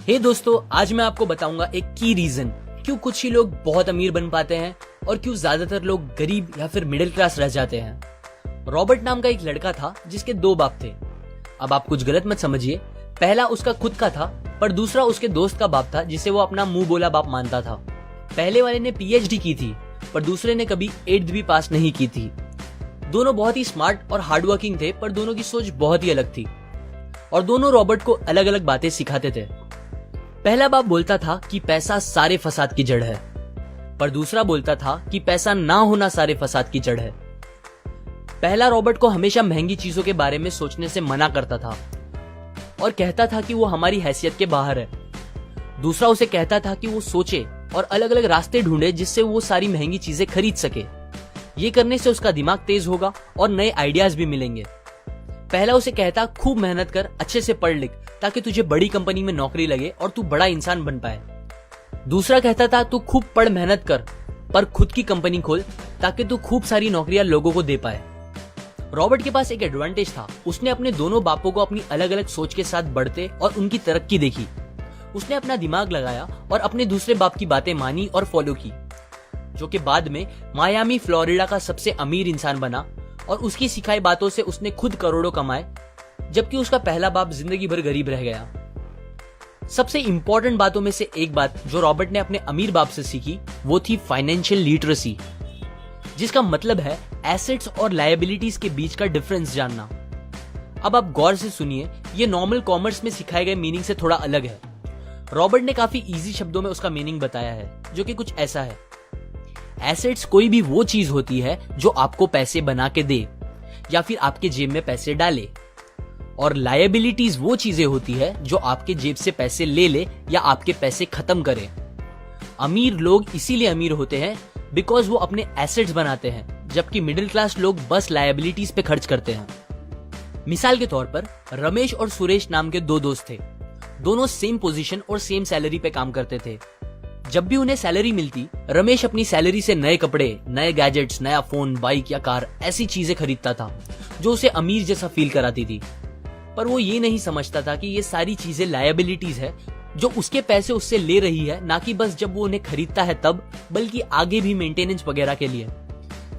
हे दोस्तों, आज मैं आपको बताऊंगा एक की रीजन क्यों कुछ ही लोग बहुत अमीर बन पाते हैं और क्यों ज्यादातर लोग गरीब या फिर मिडिल क्लास रह जाते हैं। रॉबर्ट नाम का एक लड़का था जिसके दो बाप थे। अब आप कुछ गलत मत समझिए, पहला उसका खुद का था पर दूसरा उसके दोस्त का बाप था जिसे वो अपना मुंह बोला बाप मानता था। पहले वाले ने पीएचडी की थी पर दूसरे ने कभी 8th भी पास नहीं की थी। दोनों बहुत ही स्मार्ट और हार्डवर्किंग थे पर दोनों की सोच बहुत ही अलग थी और दोनों रॉबर्ट को अलग अलग बातें सिखाते थे। पहला बाप बोलता था कि पैसा सारे फसाद की जड़ है, पर दूसरा बोलता था कि पैसा ना होना सारे फसाद की जड़ है। पहला रॉबर्ट को हमेशा महंगी चीजों के बारे में सोचने से मना करता था और कहता था कि वो हमारी हैसियत के बाहर है। दूसरा उसे कहता था कि वो सोचे और अलग अलग रास्ते ढूंढे जिससे वो सारी महंगी चीजें खरीद सके। ये करने से उसका दिमाग तेज होगा और नए आइडियाज भी मिलेंगे। पहला उसे कहता खूब मेहनत कर, अच्छे से पढ़ लिख ताकि तुझे बड़ी कंपनी में नौकरी लगे और तू बड़ा इंसान बन पाए। दूसरा कहता था तू खूब पढ़ मेहनत कर पर खुद की कंपनी खोल ताकि तू खूब सारी नौकरियां लोगों को दे पाए। रॉबर्ट के पास एक एडवांटेज था, उसने अपने दोनों बापों को अपनी अलग अलग सोच के साथ बढ़ते और उनकी तरक्की देखी। उसने अपना दिमाग लगाया और अपने दूसरे बाप की बातें मानी और फॉलो की, जो कि बाद में मायामी फ्लोरिडा का सबसे अमीर इंसान बना और उसकी सिखाई बातों से उसने खुद करोड़ों कमाए, जबकि उसका पहला बाप जिंदगी भर गरीब रह गया। सबसे इंपॉर्टेंट बातों में से एक बात जो रॉबर्ट ने अपने अमीर बाप से सीखी वो थी फाइनेंशियल लिटरेसी, जिसका मतलब है एसेट्स और लायबिलिटीज के बीच का डिफरेंस जानना। अब आप गौर से सुनिए, ये नॉर्मल कॉमर्स में सिखाए गए मीनिंग से थोड़ा अलग है। रॉबर्ट ने काफी इजी शब्दों में उसका मीनिंग बताया है, जो कि कुछ ऐसा है। एसेट्स कोई भी वो चीज होती है जो आपको पैसे बना के दे या फिर आपके जेब में पैसे डाले, और लायबिलिटीज वो चीजें होती है जो आपके जेब से पैसे ले ले या आपके पैसे खत्म करे। अमीर लोग इसीलिए अमीर होते हैं बिकॉज वो अपने एसेट्स बनाते हैं, जबकि मिडिल क्लास लोग बस लायबिलिटीज पे खर्च करते हैं। मिसाल के तौर पर रमेश और सुरेश नाम के दो दोस्त थे। दोनों सेम पोजीशन और सेम सैलरी पे काम करते थे। जब भी उन्हें सैलरी मिलती, रमेश अपनी सैलरी से नए कपड़े, नए गैजेट्स, नया फोन, बाइक या कार ऐसी चीजें खरीदता था जो उसे अमीर जैसा फील कराती थी। पर वो ये नहीं समझता था कि ये सारी चीजें लायबिलिटीज है जो उसके पैसे उससे ले रही है, ना कि बस जब वो उन्हें खरीदता है तब, बल्कि आगे भी मेंटेनेंस वगैरह के लिए,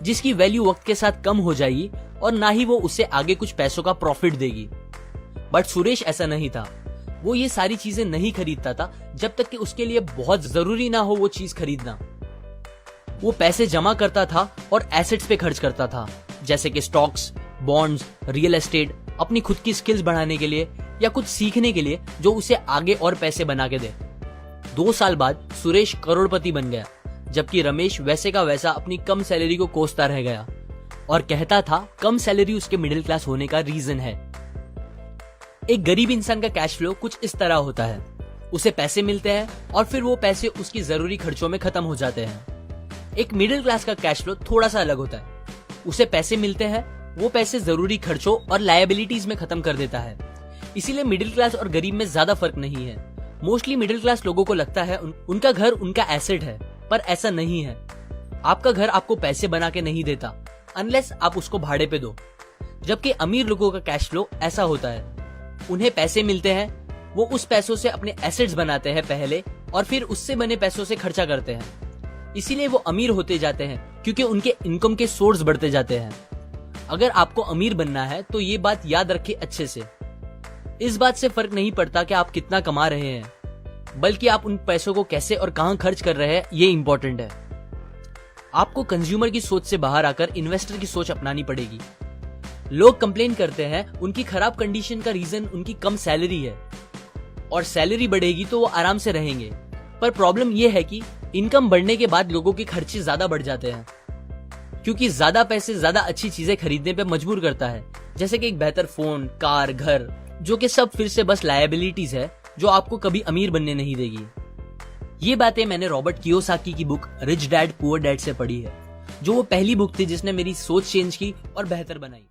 जिसकी वैल्यू वक्त के साथ कम हो जाएगी और ना ही वो उससे आगे कुछ पैसों का प्रॉफिट देगी। बट सुरेश ऐसा नहीं था। वो ये सारी चीजें नहीं खरीदता था जब तक कि उसके लिए बहुत जरूरी ना हो वो चीज खरीदना। वो पैसे जमा करता था और एसेट्स पे खर्च करता था, जैसे कि स्टॉक्स, बॉन्ड्स, रियल एस्टेट, अपनी खुद की स्किल्स बढ़ाने के लिए या कुछ सीखने के लिए जो उसे आगे और पैसे बना के दे। 2 साल बाद सुरेश करोड़पति बन गया, जबकि रमेश वैसे का वैसा अपनी कम सैलरी को कोसता रह गया और कहता था कम सैलरी उसके मिडिल क्लास होने का रीजन है। एक गरीब इंसान का कैश फ्लो कुछ इस तरह होता है, उसे पैसे मिलते हैं और फिर वो पैसे उसकी जरूरी खर्चों में खत्म हो जाते हैं। एक मिडिल क्लास का कैश फ्लो थोड़ा सा अलग होता है, उसे पैसे मिलते हैं, वो पैसे जरूरी खर्चों और लायबिलिटीज में खत्म कर देता है। इसीलिए मिडिल क्लास और गरीब में ज्यादा फर्क नहीं है। मोस्टली मिडिल क्लास लोगों को लगता है उनका घर उनका एसेट है, पर ऐसा नहीं है। आपका घर आपको पैसे बना के नहीं देता अनलेस आप उसको भाड़े पे दो, जबकि अमीर लोगों का कैश फ्लो ऐसा होता है। उन्हें पैसे मिलते हैं, वो उस पैसों से अपने एसेट्स बनाते हैं पहले और फिर उससे बने पैसों से खर्चा करते हैं। इसीलिए वो अमीर होते जाते हैं क्योंकि उनके इनकम के सोर्स बढ़ते जाते हैं। अगर आपको अमीर बनना है तो ये बात याद रखिए अच्छे से। इस बात से फर्क नहीं पड़ता कि आप कितना कमा रहे हैं, बल्कि आप उन पैसों को कैसे और कहां खर्च कर रहे हैं, ये इंपॉर्टेंट है। आपको कंज्यूमर की सोच से बाहर आकर इन्वेस्टर की सोच अपनानी पड़ेगी। लोग कंप्लेन करते हैं उनकी खराब कंडीशन का रीजन उनकी कम सैलरी है और सैलरी बढ़ेगी तो वो आराम से रहेंगे, पर प्रॉब्लम ये है कि इनकम बढ़ने के बाद लोगों के खर्चे ज्यादा बढ़ जाते हैं, क्योंकि ज्यादा पैसे ज्यादा अच्छी चीजें खरीदने पे मजबूर करता है, जैसे कि एक बेहतर फोन, कार, घर, जो कि सब फिर से बस लायबिलिटीज है जो आपको कभी अमीर बनने नहीं देगी। ये बातें मैंने रॉबर्ट कियोसाकी की book rich dad poor dad से पढ़ी है, जो वो पहली बुक थी जिसने मेरी सोच चेंज की और बेहतर बनाई।